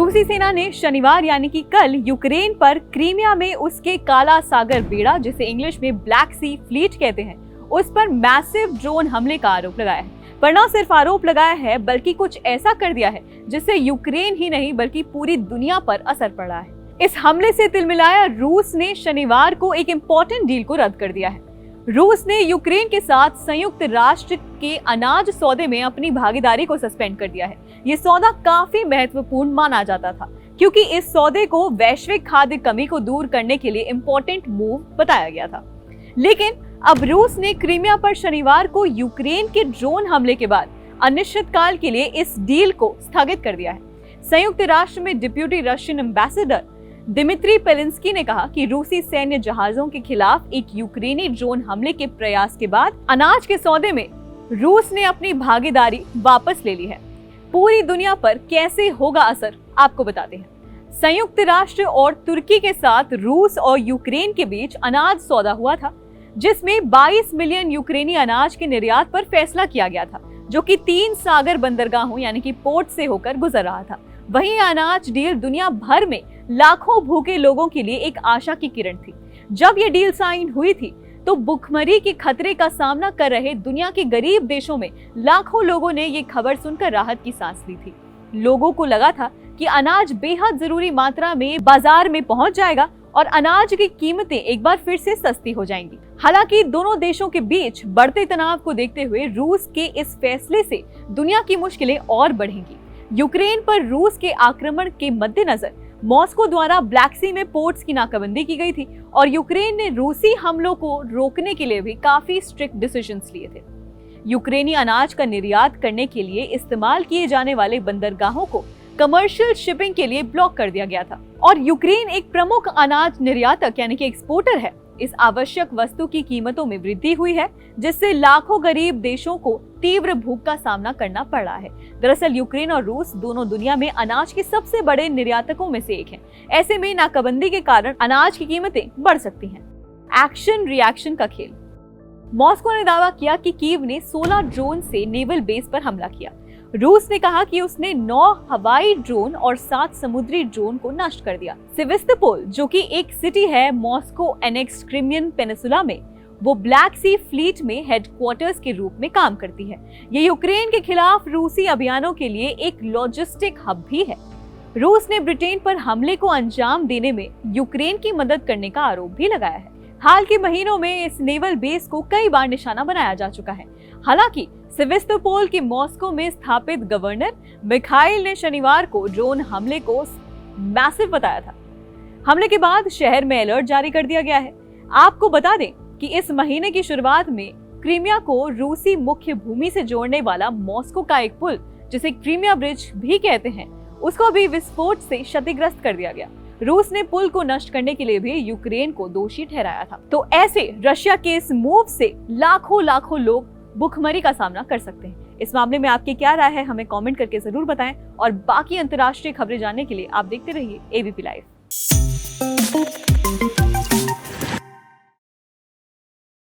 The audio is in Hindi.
रूसी सेना ने शनिवार यानी कि कल यूक्रेन पर क्रीमिया में उसके काला सागर बेड़ा, जिसे इंग्लिश में ब्लैक सी फ्लीट कहते हैं, उस पर मैसिव ड्रोन हमले का आरोप लगाया है। पर न सिर्फ आरोप लगाया है बल्कि कुछ ऐसा कर दिया है जिससे यूक्रेन ही नहीं बल्कि पूरी दुनिया पर असर पड़ा है। इस हमले से तिलमिलाया रूस ने शनिवार को एक इम्पोर्टेंट डील को रद्द कर दिया है। रूस ने यूक्रेन के साथ संयुक्त राष्ट्र के अनाज सौदे में अपनी भागीदारी को सस्पेंड कर दिया है। ये सौदा काफी महत्वपूर्ण माना जाता था क्योंकि इस सौदे को वैश्विक खाद्य कमी को दूर करने के लिए इम्पोर्टेंट मूव बताया गया था। लेकिन अब रूस ने क्रीमिया पर शनिवार को यूक्रेन के ड्रोन हमले के बाद अनिश्चितकाल के लिए इस डील को स्थगित कर दिया है। संयुक्त राष्ट्र में डिप्यूटी रशियन एम्बेसडर दिमित्री पेलिंस्की ने कहा कि रूसी सैन्य जहाजों के खिलाफ एक यूक्रेनी ड्रोन हमले के प्रयास के बाद अनाज के सौदे में रूस ने अपनी भागीदारी वापस ले ली है। पूरी दुनिया पर कैसे होगा असर, आपको बताते हैं। संयुक्त राष्ट्र और तुर्की के साथ रूस और यूक्रेन के बीच अनाज सौदा हुआ था, जिसमें 22 मिलियन यूक्रेनी अनाज के निर्यात पर फैसला किया गया था, जो कि 3 सागर बंदरगाहों यानी कि पोर्ट से होकर गुजर रहा था। वहीं अनाज डील दुनिया भर में लाखों भूखे लोगों के लिए एक आशा की किरण थी। जब ये डील साइन हुई थी तो भुखमरी के खतरे का सामना कर रहे दुनिया के गरीब देशों में लाखों लोगों ने ये खबर सुनकर राहत की सांस ली थी। लोगों को लगा था कि अनाज बेहद जरूरी मात्रा में बाजार में पहुंच जाएगा और अनाज की कीमतें एक बार फिर से सस्ती हो जाएंगी। हालांकि दोनों देशों के बीच बढ़ते तनाव को देखते हुए रूस के इस फैसले से दुनिया की मुश्किलें और बढ़ेंगी। यूक्रेन पर रूस के आक्रमण के मद्देनजर मॉस्को द्वारा ब्लैक सी में पोर्ट्स की नाकाबंदी की गई थी और यूक्रेन ने रूसी हमलों को रोकने के लिए भी काफी स्ट्रिक्ट डिसीजंस लिए थे। यूक्रेनी अनाज का निर्यात करने के लिए इस्तेमाल किए जाने वाले बंदरगाहों को कमर्शियल शिपिंग के लिए ब्लॉक कर दिया गया था और यूक्रेन एक प्रमुख अनाज निर्यातक यानी कि एक्सपोर्टर है। इस आवश्यक वस्तु की कीमतों में वृद्धि हुई है, जिससे लाखों गरीब देशों को तीव्र भूख का सामना करना पड़ रहा है। दरअसल यूक्रेन और रूस दोनों दुनिया में अनाज के सबसे बड़े निर्यातकों में से एक हैं। ऐसे में नाकाबंदी के कारण अनाज की कीमतें बढ़ सकती हैं। एक्शन रिएक्शन का खेल। मॉस्को ने दावा किया कि कीव ने 16 ड्रोन से नेवल बेस पर हमला किया। रूस ने कहा कि उसने 9 हवाई ड्रोन और 7 समुद्री ड्रोन को नष्ट कर दिया। सेवेस्तोपोल, जो कि एक सिटी है मॉस्को एनेक्स क्रिमियन पेनिसुला में, वो ब्लैक सी फ्लीट में हेडक्वार्टर्स के रूप में काम करती है। ये यूक्रेन के खिलाफ रूसी अभियानों के लिए एक लॉजिस्टिक हब भी है। रूस ने ब्रिटेन पर हमले को अंजाम देने में यूक्रेन की मदद करने का आरोप भी लगाया है। हाल के महीनों में इस नेवल बेस को कई बार निशाना बनाया जा चुका है। हालांकि सेवेस्तोपोल के मॉस्को में स्थापित गवर्नर मिखाइल ने शनिवार को ड्रोन हमले को मैसिव बताया था। हमले के बाद शहर में अलर्ट जारी कर दिया गया है। आपको बता दें कि इस महीने की शुरुआत में क्रीमिया को रूसी मुख्य भूमि से जोड़ने वाला मॉस्को का एक पुल, जिसे क्रीमिया ब्रिज भी कहते हैं, उसको भी विस्फोट से क्षतिग्रस्त कर दिया गया। रूस ने पुल को नष्ट करने के लिए भी यूक्रेन को दोषी ठहराया था। तो ऐसे रशिया के इस मूव से लाखों लोग भुखमरी का सामना कर सकते हैं। इस मामले में आपकी क्या राय है, हमें कमेंट करके जरूर बताएं और बाकी अंतर्राष्ट्रीय खबरें जानने के लिए आप देखते रहिए एबीपी लाइव।